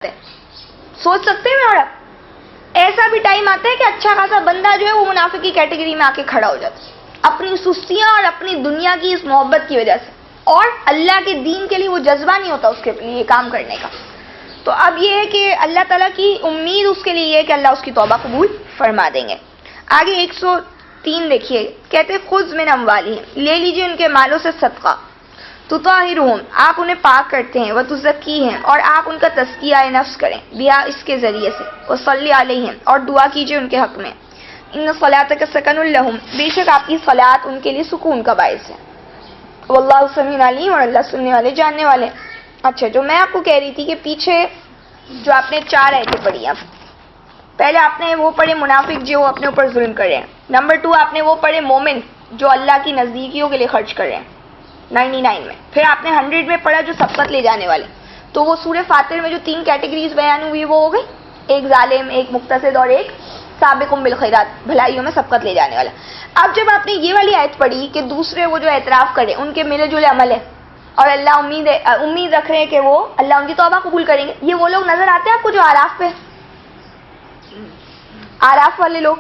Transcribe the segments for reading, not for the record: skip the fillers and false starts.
سوچ سکتے ہیں. اور ایسا بھی ٹائم آتا ہے کہ اچھا خاصا بندہ جو ہے وہ منافق کی کیٹیگری میں آ کے کھڑا ہو جاتا ہے اپنی سستیاں اور اپنی دنیا کی اس محبت کی وجہ سے, اور اللہ کے دین کے لیے وہ جذبہ نہیں ہوتا اس کے لیے یہ کام کرنے کا. تو اب یہ ہے کہ اللہ تعالیٰ کی امید اس کے لیے یہ ہے کہ اللہ اس کی توبہ قبول فرما دیں گے. آگے 103 دیکھیے, کہتے خذ من اموالہم, لے لیجیے ان کے مالوں سے صدقہ, تطہرہم, آپ انہیں پاک کرتے ہیں, وتزکیہم, اور آپ ان کا تزکیہ نفس کریں, بیا, اس کے ذریعے سے, وصلی علیہم, اور دعا کیجیے ان کے حق میں, ان صلاتک سکن لہم, بے شک آپ کی صلاۃ ان کے لیے سکون کا باعث ہے, واللہ سمیع علیم, اور اللہ سننے والے جاننے والے. اچھا, جو میں آپ کو کہہ رہی تھی کہ پیچھے جو آپ نے 4 آیتیں پڑھی, اب پہلے آپ نے وہ پڑھے منافق جو اپنے اوپر ظلم کر رہے ہیں, نمبر 2 آپ نے وہ پڑھے مومن جو اللہ کی نزدیکیوں کے لیے خرچ کر رہے ہیں 99 میں, پھر آپ نے 100 میں پڑھا جو سبقت لے جانے والے. تو وہ سورہ فاتر میں جو 3 کیٹیگریز بیان ہوئی وہ ہو گئی, ایک ظالم, ایک مقتصد, اور ایک سابقم بالخیرات, بھلائیوں میں سبقت لے جانے والا. اب جب آپ نے یہ والی آیت پڑھی کہ دوسرے وہ جو اعتراف کرے ان کے ملے جلے عمل ہے اور اللہ امید رکھ رہے ہیں کہ وہ اللہ ان کی توبہ قبول کریں گے, یہ وہ لوگ نظر آتے ہیں آپ کو جو آراف پہ, آراف والے لوگ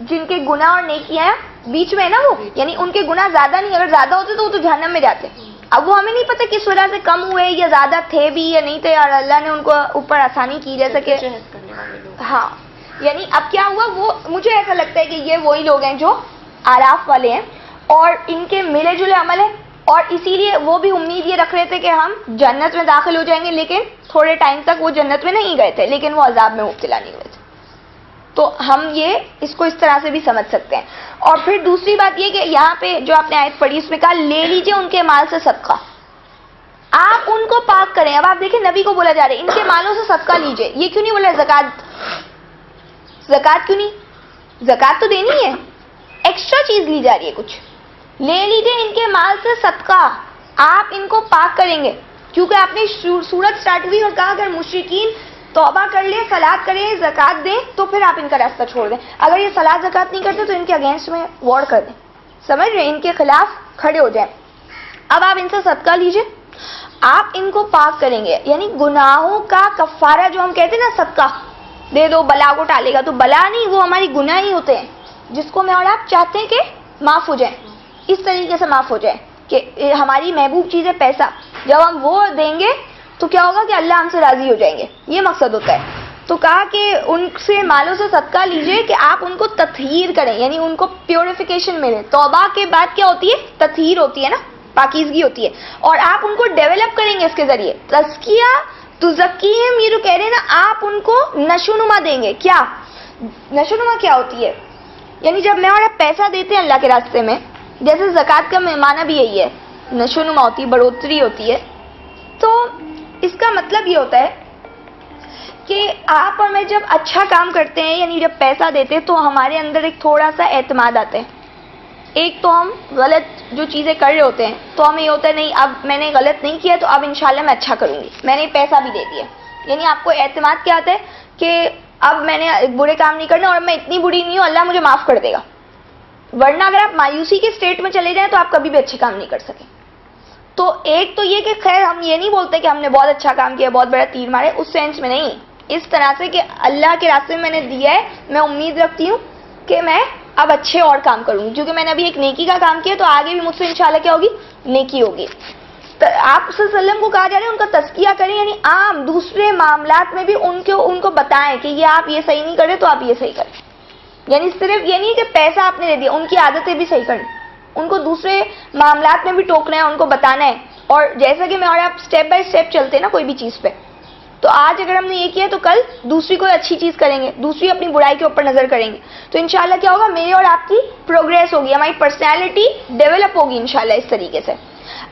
جن کے گناہ اور نیکیاں بیچ میں ہے نا, وہ یعنی ان کے گناہ زیادہ نہیں, اگر زیادہ ہوتے تو وہ تو جہنم میں جاتے. اب وہ ہمیں نہیں پتہ کس وجہ سے کم ہوئے یا زیادہ تھے بھی یا نہیں تھے, اور اللہ نے ان کو اوپر آسانی کی, جیسا کہ ہاں, یعنی اب کیا ہوا, وہ مجھے ایسا لگتا ہے کہ یہ وہی لوگ ہیں جو آراف والے ہیں اور ان کے ملے جلے عمل ہے, اور اسی لیے وہ بھی امید یہ رکھ رہے تھے کہ ہم جنت میں داخل ہو جائیں گے, لیکن تھوڑے ٹائم تک وہ جنت میں نہیں گئے تھے, لیکن وہ عذاب میں مبتلا نہیں ہوئے تھے. تو ہم یہ اس کو اس طرح سے بھی سمجھ سکتے ہیں. اور پھر دوسری بات یہ کہ یہاں پہ جو آپ نے آیت پڑھی اس میں کہا لے لیجئے ان کے مال سے صدقہ, آپ ان کو پاک کریں. اب آپ دیکھیں نبی کو بولا جا رہا ہے ان کے مالوں سے صدقہ لیجئے, یہ کیوں نہیں بولا زکات, زکات کیوں نہیں, زکات تو دینی ہے, ایکسٹرا چیز لی جا رہی ہے کچھ, لے لیجئے ان کے مال سے صدقہ, آپ ان کو پاک کریں گے. کیونکہ آپ نے سورت سٹارٹ ہوئی اور کہا اگر مشرکین توبہ کر لیں, صلات کریں, زکات دیں, تو پھر آپ ان کا راستہ چھوڑ دیں. اگر یہ صلات زکات نہیں کرتے تو ان کے اگینسٹ میں وار کر دیں, سمجھ رہے ہیں, ان کے خلاف کھڑے ہو جائیں. اب آپ ان سے صدقہ لیجئے, آپ ان کو پاک کریں گے, یعنی گناہوں کا کفارہ جو ہم کہتے ہیں نا, صدقہ دے دو بلا کو ٹالے گا, تو بلا نہیں, وہ ہماری گناہ ہی ہوتے ہیں جس کو میں اور آپ چاہتے ہیں کہ معاف ہو جائیں, اس طریقے سے معاف ہو جائیں کہ ہماری محبوب چیز ہے پیسہ, جب ہم وہ دیں گے تو کیا ہوگا کہ اللہ ہم سے راضی ہو جائیں گے, یہ مقصد ہوتا ہے. تو کہا کہ ان سے مالوں سے صدقہ لیجئے کہ آپ ان کو تطہیر کریں, یعنی ان کو پیوریفیکیشن ملے. توبہ کے بعد کیا ہوتی ہے, تطہیر ہوتی ہے نا, پاکیزگی ہوتی ہے, اور آپ ان کو ڈیولپ کریں گے اس کے ذریعے. تزکیہ تزکیہم, یہ جو کہہ رہے ہیں نا, آپ ان کو نشوونما دیں گے. کیا نشوونما کیا ہوتی ہے, یعنی جب میں اور آپ پیسہ دیتے ہیں اللہ کے راستے میں, جیسے زکوٰۃ کا معنی بھی یہی ہے, نشوونما ہوتی ہے, بڑھوتری ہوتی ہے. تو اس کا مطلب یہ ہوتا ہے کہ آپ اور میں جب اچھا کام کرتے ہیں, یعنی جب پیسہ دیتے ہیں, تو ہمارے اندر ایک تھوڑا سا اعتماد آتا ہے. ایک تو ہم غلط جو چیزیں کر رہے ہوتے ہیں تو ہمیں یہ ہوتا ہے نہیں اب میں نے غلط نہیں کیا تو اب انشاءاللہ میں اچھا کروں گی, میں نے پیسہ بھی دے دیا, یعنی آپ کو اعتماد کیا آتا ہے کہ اب میں نے برے کام نہیں کرنا, اور میں اتنی بری نہیں ہوں, اللہ مجھے معاف کر دے گا. ورنہ اگر آپ مایوسی کے اسٹیٹ میں چلے جائیں تو آپ کبھی بھی اچھے کام نہیں کر سکیں. تو ایک تو یہ کہ خیر ہم یہ نہیں بولتے کہ ہم نے بہت اچھا کام کیا, بہت بڑا تیر مارے, اس سینس میں نہیں, اس طرح سے کہ اللہ کے راستے میں میں نے دیا ہے, میں امید رکھتی ہوں کہ میں اب اچھے اور کام کروں گی, کیونکہ میں نے ابھی ایک نیکی کا کام کیا تو آگے بھی مجھ سے انشاءاللہ کیا ہوگی, نیکی ہوگی. تو آپ صلی اللہ علیہ وسلم کو کہا جا رہا ہے ان کا تزکیہ کریں, یعنی عام دوسرے معاملات میں بھی ان کو بتائیں کہ یہ آپ یہ صحیح نہیں کرے تو آپ یہ صحیح کریں. یعنی صرف یہ نہیں کہ پیسہ آپ نے دے دیا, ان کی عادتیں بھی صحیح کریں, ان کو دوسرے معاملات میں بھی ٹوکنا ہے, ان کو بتانا ہے. اور جیسا کہ میں اور آپ اسٹیپ بائی اسٹیپ چلتے ہیں نا کوئی بھی چیز پہ, تو آج اگر ہم نے یہ کیا تو کل دوسری کوئی اچھی چیز کریں گے, دوسری اپنی برائی کے اوپر نظر کریں گے, تو انشاءاللہ کیا ہوگا, میری اور آپ کی پروگریس ہوگی, ہماری پرسنالٹی ڈیولپ ہوگی انشاءاللہ اس طریقے سے.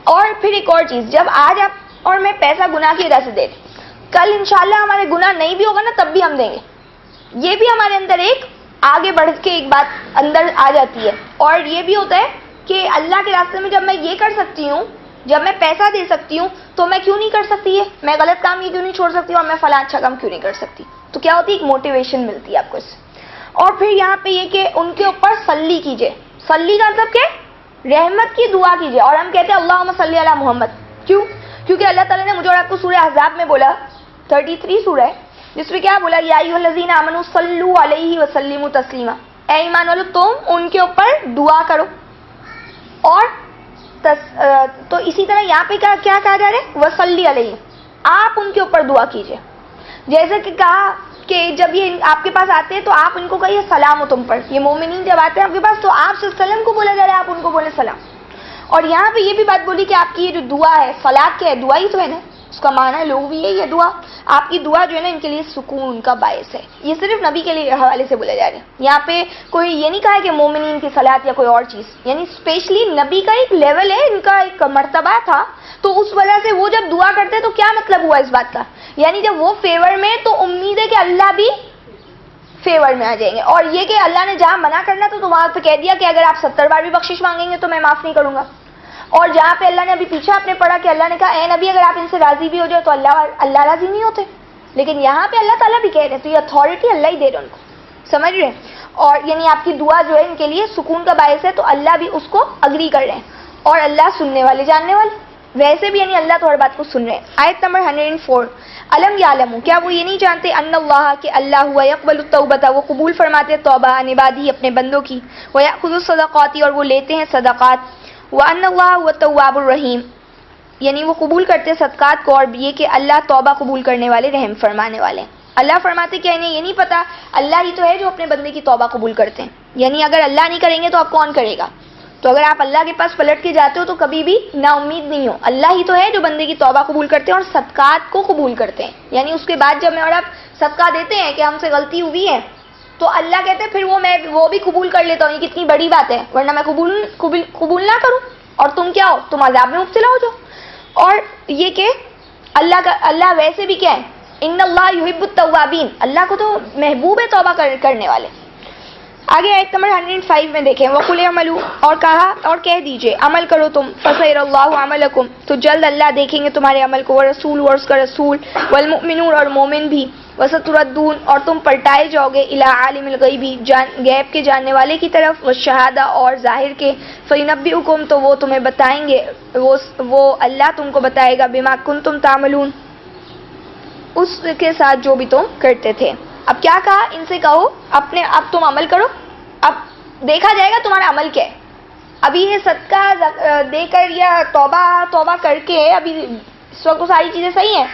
اور پھر ایک اور چیز, جب آج آپ اور میں پیسہ گناہ کی وجہ سے دیں, کل انشاءاللہ ہمارے گناہ نہیں بھی ہوگا نا تب بھی ہم دیں گے. یہ بھی ہمارے اندر ایک آگے بڑھ کے ایک بات اندر آ جاتی ہے. اور یہ بھی ہوتا ہے کہ اللہ کے راستے میں جب میں یہ کر سکتی ہوں, جب میں پیسہ دے سکتی ہوں, تو میں کیوں نہیں کر سکتی ہے, میں غلط کام یہ کیوں نہیں چھوڑ سکتی, اور میں فلاں اچھا کام کیوں نہیں کر سکتی. تو کیا ہوتی ہے, ایک موٹیویشن ملتی ہے آپ کو اس سے. اور پھر یہاں پہ یہ کہ ان کے اوپر صلی کیجئے, صلی کا مطلب کہ رحمت کی دعا کیجئے. اور ہم کہتے ہیں اللہم صلی علی محمد, کیوں, کیونکہ اللہ تعالیٰ نے مجھے اور آپ کو سورہ احزاب میں بولا 33 سورہ ہے جس میں کیا بولا, یا ایھا آمنوا صلوا علیہ وسلموا تسلیما, اے ایمان والو تم ان کے اوپر دعا کرو. اور تو اسی طرح یہاں پہ کیا کہا جا رہا ہے, وصلی علیہ, آپ ان کے اوپر دعا کیجئے. جیسے کہ کہا کہ جب یہ آپ کے پاس آتے ہیں تو آپ ان کو کہیے سلام ہو تم پر. یہ مومنین جب آتے ہیں آپ کے پاس تو آپ سے سلام کو بولا جا رہا ہے, آپ ان کو بولے سلام. اور یہاں پہ یہ بھی بات بولی کہ آپ کی یہ جو دعا ہے, صلاۃ کیا ہے, دعا ہی تو ہے نا, اس کا معنی ہے لوگ بھی ہے یہ دعا. آپ کی دعا جو ہے نا ان کے لیے سکون کا باعث ہے. یہ صرف نبی کے لیے حوالے سے بولا جا رہا ہے. یہاں پہ کوئی یہ نہیں کہا کہ مومنین کی صلاۃ یا کوئی اور چیز, یعنی اسپیشلی نبی کا ایک لیول ہے, ان کا ایک مرتبہ تھا, تو اس وجہ سے وہ جب دعا کرتے تو کیا مطلب ہوا اس بات کا, یعنی جب وہ فیور میں تو امید ہے کہ اللہ بھی فیور میں آ جائیں گے. اور یہ کہ اللہ نے جہاں منع کرنا تو وہاں پہ کہہ دیا کہ اگر آپ 70 بار بھی بخشش مانگیں گے تو میں معاف نہیں کروں گا. اور جہاں پہ اللہ نے ابھی پیچھے آپ نے پڑھا کہ اللہ نے کہا اے نبی اگر آپ ان سے راضی بھی ہو جائے تو اللہ راضی نہیں ہوتے, لیکن یہاں پہ اللہ تعالیٰ بھی کہہ رہے, تو یہ اتھارٹی اللہ ہی دے رہے ان کو, سمجھ رہے ہیں. اور یعنی آپ کی دعا جو ہے ان کے لیے سکون کا باعث ہے, تو اللہ بھی اس کو اگری کر رہے ہیں, اور اللہ سننے والے جاننے والے, ویسے بھی یعنی اللہ تو ہر بات کو سن رہے ہیں. آیت نمبر 104, الم یعلموا, کیا وہ یہ نہیں جانتے, ان اللہ, کہ اللہ ہوا یقبل التوبۃ, وہ قبول فرماتے توبہ, عن عبادہ, اپنے بندوں کی, ویأخذ الصدقات, اور وہ لیتے ہیں صدقات, وان اللہ هو التواب الرحیم, یعنی وہ قبول کرتے صدقات کو, اور یہ کہ اللہ توبہ قبول کرنے والے, رحم فرمانے والے. اللہ فرماتے کہ انہیں یہ نہیں پتا اللہ ہی تو ہے جو اپنے بندے کی توبہ قبول کرتے ہیں, یعنی اگر اللہ نہیں کریں گے تو اب کون کرے گا. تو اگر آپ اللہ کے پاس پلٹ کے جاتے ہو تو کبھی بھی نا امید نہیں ہو, اللہ ہی تو ہے جو بندے کی توبہ قبول کرتے ہیں اور صدقات کو قبول کرتے ہیں. یعنی اس کے بعد جب میں اور آپ صدقہ دیتے ہیں کہ ہم سے غلطی ہوئی ہے تو اللہ کہتے ہیں پھر وہ بھی قبول کر لیتا ہوں, یہ کتنی بڑی بات ہے, ورنہ میں قبول نہ کروں اور تم کیا ہو, تم عذاب میں مبتلا ہو جاؤ. اور یہ کہ اللہ ویسے بھی کیا ہے, ان اللہ یحب التوابین, اللہ کو تو محبوب ہے توبہ کرنے والے. آگے آیت نمبر 105 میں دیکھیں, وَقُلْ اعْمَلُوا, اور کہا اور کہہ دیجئے عمل کرو تم, فَسَيَرَ اللَّهُ عَمَلَكُمْ, تو جلد اللہ دیکھیں گے تمہارے عمل کو, وَرَسُولُ, اور اس کا رسول, وَالْمُؤْمِنُونَ, اور مومن بھی, وَسَتُرَدُّونَ, اور تم پلٹائے جاؤ گے, إِلَىٰ عَالِمِ الْغَيْبِ, غیب کے جاننے والے کی طرف, وَالشَّهَادَةِ, اور ظاہر کے, فَيُنَبِّئُكُمْ, تو وہ تمہیں بتائیں گے, وہ اللہ تم کو بتائے گا, بِمَا كُنتُمْ تَعْمَلُونَ, اس کے ساتھ جو بھی تم کرتے تھے. اب کیا کہا, ان سے کہو اب تم عمل کرو, اب دیکھا جائے گا تمہارا عمل کیا ہے. ابھی یہ صدقہ دے کر یا توبہ کر کے ابھی اس وقت تو ساری چیزیں صحیح ہیں,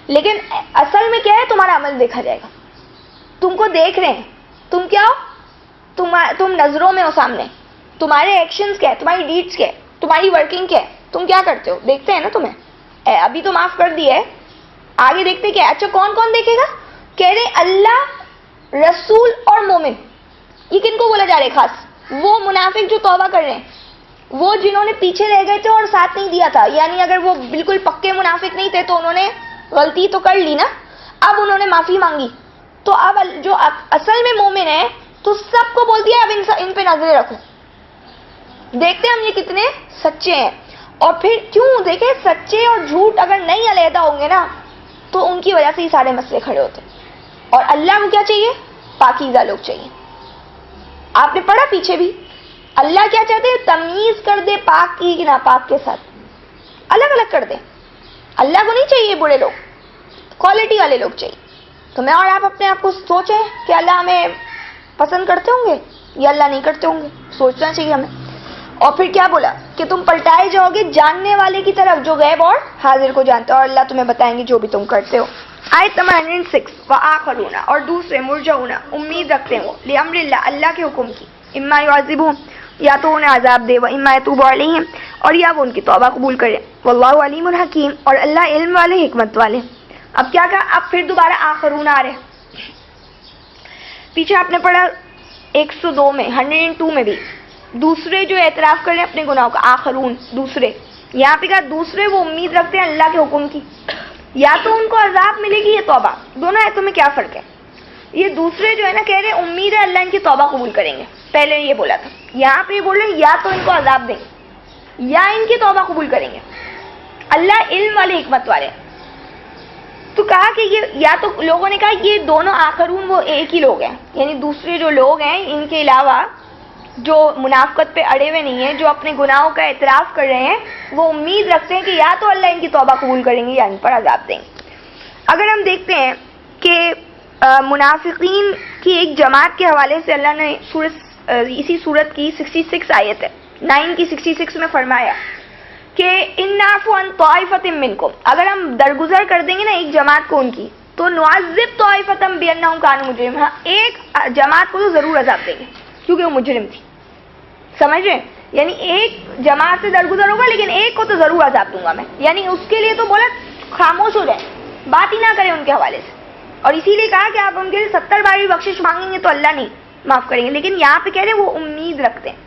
لیکن اصل میں کیا ہے, تمہارا عمل دیکھا جائے گا. تم کو دیکھ رہے ہیں, تم کیا ہو, تم نظروں میں ہو سامنے, تمہارے ایکشنز کیا ہے, تمہاری ڈیڈز کیا ہے, تمہاری ورکنگ کیا ہے, تم کیا کرتے ہو, دیکھتے ہیں نا تمہیں. ابھی تو معاف کر دیا ہے, آگے دیکھتے کیا. اچھا کون کون دیکھے گا, کہہ رہے اللہ, رسول اور مومن. یہ کن کو بولا جا رہا ہے خاص, وہ منافق جو توبہ کر رہے ہیں, وہ جنہوں نے پیچھے رہ گئے تھے اور ساتھ نہیں دیا تھا, یعنی اگر وہ بالکل پکے منافق نہیں تھے تو انہوں نے غلطی تو کر لی نا, اب انہوں نے معافی مانگی, تو اب جو اصل میں مومن ہے تو سب کو بول دیا اب ان پہ نظریں رکھو, دیکھتے ہم یہ کتنے سچے ہیں. اور پھر کیوں دیکھیں, سچے اور جھوٹ اگر نہیں علیحدہ ہوں گے نا تو ان کی وجہ سے یہ سارے مسئلے کھڑے ہوتے ہیں. اور اللہ کو کیا چاہیے, پاکیزہ لوگ چاہیے. آپ نے پڑھا پیچھے بھی, اللہ کیا چاہتے ہیں, تمیز کر دے پاک کی ناپاک کے ساتھ, الگ الگ کر دے. اللہ کو نہیں چاہیے برے لوگ, کوالٹی والے لوگ چاہیے. تو میں اور آپ اپنے آپ کو سوچیں کہ اللہ ہمیں پسند کرتے ہوں گے یا اللہ نہیں کرتے ہوں گے, سوچنا چاہیے ہمیں. اور پھر کیا بولا کہ تم پلٹائے جاؤ گے جاننے والے کی طرف جو غیب اور حاضر کو جانتے ہیں, اور اللہ تمہیں بتائیں گے جو بھی تم کرتے ہو. آیت نمبر 106, وآخرون, اور دوسرے, مرجعون, امید رکھتے ہیں وہ, لامر اللہ, اللہ کے حکم کی, اما یعذبہم, یا تو انہیں عذاب دے, واما یتوب علیہم, اور یا وہ ان کی توبہ قبول کرے, واللہ علیم حکیم, اور اللہ علم والے, حکمت والے. اب کیا کہا, اب پھر دوبارہ آخرون آ رہے. پیچھے آپ نے پڑھا 102 میں, 102 میں بھی دوسرے جو اعتراف کر رہے ہیں اپنے گناہوں کا, آخرون, دوسرے. یہاں پہ کہا دوسرے وہ امید رکھتے ہیں اللہ کے حکم کی, یا تو ان کو عذاب ملے گی یا توبہ, دونوں ایتوں میں کیا فرق ہے. یہ دوسرے جو ہے نا کہہ رہے امید ہے اللہ ان کی توبہ قبول کریں گے, پہلے یہ بولا تھا, یہاں پہ یہ بول رہے یا تو ان کو عذاب دیں یا ان کی توبہ قبول کریں گے. اللہ علم والے, حکمت والے. تو کہا کہ یہ, یا تو لوگوں نے کہا یہ دونوں آخرون وہ ایک ہی لوگ ہیں, یعنی دوسرے جو لوگ ہیں ان کے علاوہ جو منافقت پہ اڑے ہوئے نہیں ہیں, جو اپنے گناہوں کا اعتراف کر رہے ہیں, وہ امید رکھتے ہیں کہ یا تو اللہ ان کی توبہ قبول کریں گے یا ان پر عذاب دیں گے. اگر ہم دیکھتے ہیں کہ منافقین کی ایک جماعت کے حوالے سے اللہ نے اسی سورت کی 66 آیت ہے 9 کی 66 میں فرمایا کہ ان نعفو عن طائفۃ منکم، اگر ہم درگزر کر دیں گے نا ایک جماعت کو ان کی، تو نعذب طائفۃ بانہم کانوا مجرمین، ہاں ایک جماعت کو تو ضرور عذاب دیں گے کیونکہ وہ مجرم تھی. سمجھ رہے ہیں؟ یعنی ایک جماعت سے درگزر ہوگا لیکن ایک کو تو ضرور عذاب دوں گا میں. یعنی اس کے لیے تو بولا خاموش ہو جائیں، بات ہی نہ کریں ان کے حوالے سے. اور اسی لیے کہا کہ آپ ان کے لیے 70 بار بھی بخشش مانگیں گے تو اللہ نہیں معاف کریں گے. لیکن یہاں پہ کہہ رہے ہیں وہ امید رکھتے ہیں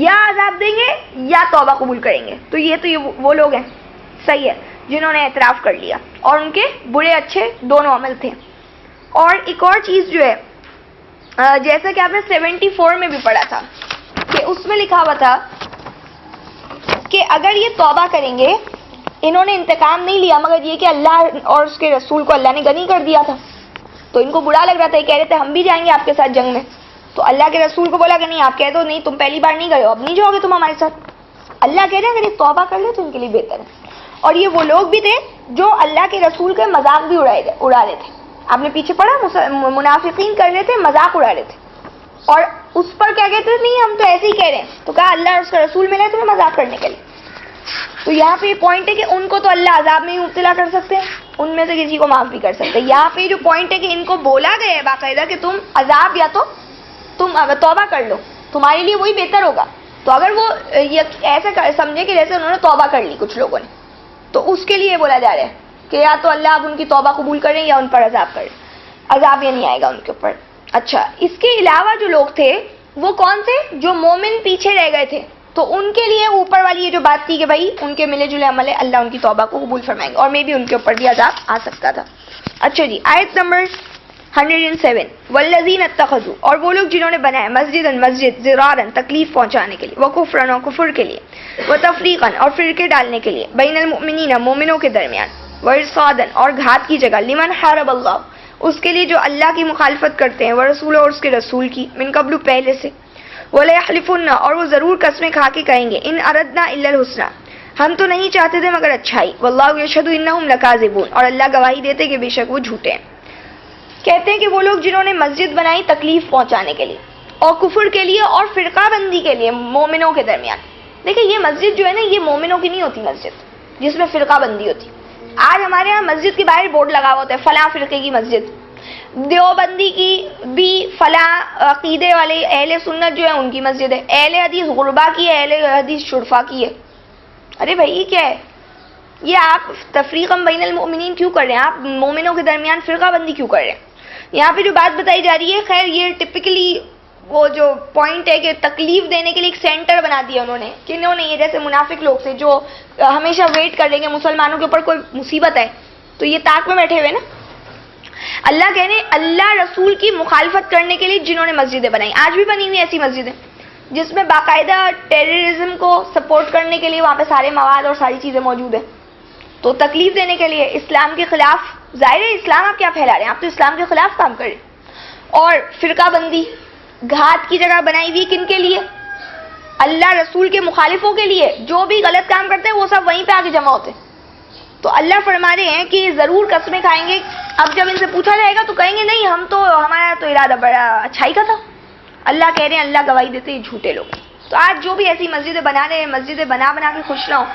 یا عذاب دیں گے یا توبہ قبول کریں گے. تو یہ وہ لوگ ہیں صحیح ہے جنہوں نے اعتراف کر لیا اور ان کے برے اچھے دونوں عمل تھے. اور ایک اور چیز جو ہے جیسا کہ آپ نے 74 میں بھی پڑھا تھا کہ اس میں لکھا ہوا تھا کہ اگر یہ توبہ کریں گے، انہوں نے انتقام نہیں لیا مگر یہ کہ اللہ اور اس کے رسول کو اللہ نے غنی کر دیا تھا تو ان کو برا لگ رہا تھا. یہ کہہ رہے تھے ہم بھی جائیں گے آپ کے ساتھ جنگ میں. تو اللہ کے رسول کو بولا کہ نہیں، آپ کہہ دو نہیں، تم پہلی بار نہیں گئے ہو، اب نہیں جاؤ گے تم ہمارے ساتھ. اللہ کہہ رہے ہیں اگر یہ توبہ کر لے تو ان کے لیے بہتر ہے. اور یہ وہ لوگ بھی تھے جو اللہ کے رسول کے مذاق بھی اڑا رہے تھے. آپ نے پیچھے پڑھا منافقین کر رہے تھے، مذاق اڑا رہے تھے اور اس پر کیا کہتے تھے نہیں ہم تو ایسے ہی کہہ رہے ہیں. تو کہا اللہ اور اس کا رسول ملے تمہیں مذاق کرنے کے لیے. تو یہاں پہ یہ پوائنٹ ہے کہ ان کو تو اللہ عذاب میں ہی مبتلا کر سکتے ہیں، ان میں سے کسی کو معاف بھی کر سکتے ہیں. یہاں پہ جو پوائنٹ ہے کہ ان کو بولا گیا ہے باقاعدہ کہ تم عذاب یا تو تم توبہ کر لو، تمہارے لیے وہی بہتر ہوگا. تو اگر وہ ایسا سمجھے کہ جیسے انہوں نے توبہ کر لی کچھ لوگوں نے، تو اس کے لیے بولا جا رہا ہے کہ یا تو اللہ اب ان کی توبہ قبول کریں یا ان پر عذاب کریں. عذاب یہ نہیں آئے گا ان کے اوپر. اچھا، اس کے علاوہ جو لوگ تھے وہ کون تھے؟ جو مومن پیچھے رہ گئے تھے. تو ان کے لیے اوپر والی یہ جو بات تھی کہ بھائی ان کے ملے جلے عمل ہے، اللہ ان کی توبہ کو قبول فرمائیں گے اور میں بھی ان کے اوپر بھی عذاب آ سکتا تھا. اچھا جی، آیت نمبر 107 والذین اتخذوا، اور وہ لوگ جنہوں نے بنایا مسجد ضرارا تکلیف پہنچانے کے لیے، وکفرا اور کفر کے لیے، وتفریقا اور فرقے ڈالنے کے لیے، بین المؤمنین مومنوں کے درمیان، وارصادا اور گھات کی جگہ، لمن حارب اللہ اس کے لیے جو اللہ کی مخالفت کرتے ہیں، ورسولہ اور اس کے رسول کی، من قبل پہلے سے، وَلَيَحْلِفُنَّ اور وہ ضرور قسمیں کھا کے کہیں گے، ان اردنا الا الحسنى ہم تو نہیں چاہتے تھے مگر اچھائی، واللہ یشہد انہم لکاذبون اور اللہ گواہی دیتے کہ بے شک وہ جھوٹے ہیں. کہتے ہیں کہ وہ لوگ جنہوں نے مسجد بنائی تکلیف پہنچانے کے لیے اور کفر کے لیے اور فرقہ بندی کے لیے مومنوں کے درمیان. دیکھیں یہ مسجد جو ہے نا یہ مومنوں کی نہیں ہوتی مسجد جس میں فرقہ بندی ہوتی. آج ہمارے یہاں مسجد کے باہر بورڈ لگا ہوا ہوتا ہے فلاں فرقے کی مسجد، دیوبندی کی بھی فلاں عقیدے والے اہل سنت جو ہے ان کی مسجد ہے، اہل حدیث غربا کی ہے، اہل حدیث شرفا کی ہے. ارے بھائی یہ کیا ہے؟ یہ آپ تفریقا بین المؤمنین کیوں کر رہے ہیں؟ آپ مومنوں کے درمیان فرقہ بندی کیوں کر رہے ہیں؟ یہاں پہ جو بات بتائی جا رہی ہے، خیر یہ ٹپکلی وہ جو پوائنٹ ہے کہ تکلیف دینے کے لیے ایک سینٹر بنا دیا انہوں نے، کہ انہوں نے یہ جیسے منافق لوگ تھے جو ہمیشہ ویٹ کر رہے ہیں مسلمانوں کے اوپر کوئی مصیبت ہے تو یہ تاک میں بیٹھے ہوئے نا. اللہ کہہ رہے ہیں اللہ رسول کی مخالفت کرنے کے لیے جنہوں نے مسجدیں بنائی، آج بھی بنی ہوئی ایسی مسجدیں جس میں باقاعدہ ٹیررزم کو سپورٹ کرنے کے لیے وہاں پہ سارے مواد اور ساری چیزیں موجود ہیں. تو تکلیف دینے کے لیے اسلام کے خلاف، ظاہر ہے اسلام آپ کیا پھیلا رہے ہیں، آپ تو اسلام کے خلاف کام کر رہے ہیں. اور فرقہ بندی گھات کی جگہ بنائی ہوئی کن کے لیے؟ اللہ رسول کے مخالفوں کے لیے. جو بھی غلط کام کرتے ہیں وہ سب وہیں پہ آ کے جمع ہوتے ہیں. تو اللہ فرما رہے ہیں کہ ضرور قسمیں کھائیں گے. اب جب ان سے پوچھا جائے گا تو کہیں گے نہیں ہمارا تو ارادہ بڑا اچھائی کا تھا. اللہ کہہ رہے ہیں اللہ گواہی دیتے ہیں جھوٹے لوگ. تو آج جو بھی ایسی مسجدیں بنا رہے ہیں، مسجدیں بنا کے خوش نہ ہو.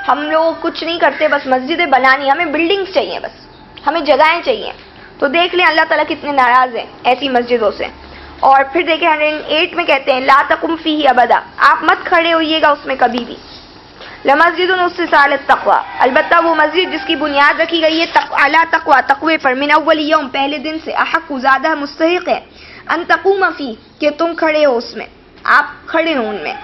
ہم لوگ کچھ نہیں کرتے، بس مسجدیں بنانی، ہمیں بلڈنگز چاہیے، بس ہمیں جگہیں چاہیے. تو دیکھ لیں اللہ تعالیٰ کتنے ناراض ہیں ایسی مسجدوں سے. اور پھر دیکھیں 108 میں کہتے ہیں لا تقم فیہ ابدا آپ مت کھڑے ہوئیے گا اس میں کبھی بھی. لمسجد اسست علی التقوی البتہ وہ مسجد جس کی بنیاد رکھی گئی ہے اعلیٰ تقوی تقوی پر، من اول یوم پہلے دن سے، احق زیادہ مستحق ہے، ان تقوم فی کہ تم کھڑے ہو اس میں، آپ کھڑے ہو ان میں،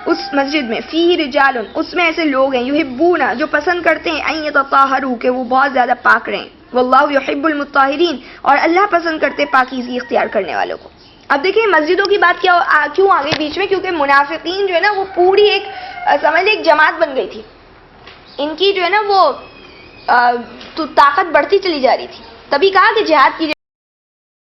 اس مسجد میں، فیہ رجال اس میں ایسے لوگ ہیں، یحبون جو پسند کرتے ہیں، ان یتطہروا کہ وہ بہت زیادہ پاک رہیں، واللہ یحب المطہرین اور اللہ پسند کرتے پاکیزگی اختیار کرنے والوں کو. اب دیکھیں مسجدوں کی بات کیوں آ گئی بیچ میں؟ کیونکہ منافقین جو ہے نا وہ پوری ایک سمجھ لیں ایک جماعت بن گئی تھی. ان کی جو ہے نا وہ تو طاقت بڑھتی چلی جا رہی تھی. تبھی کہا کہ جہاد کی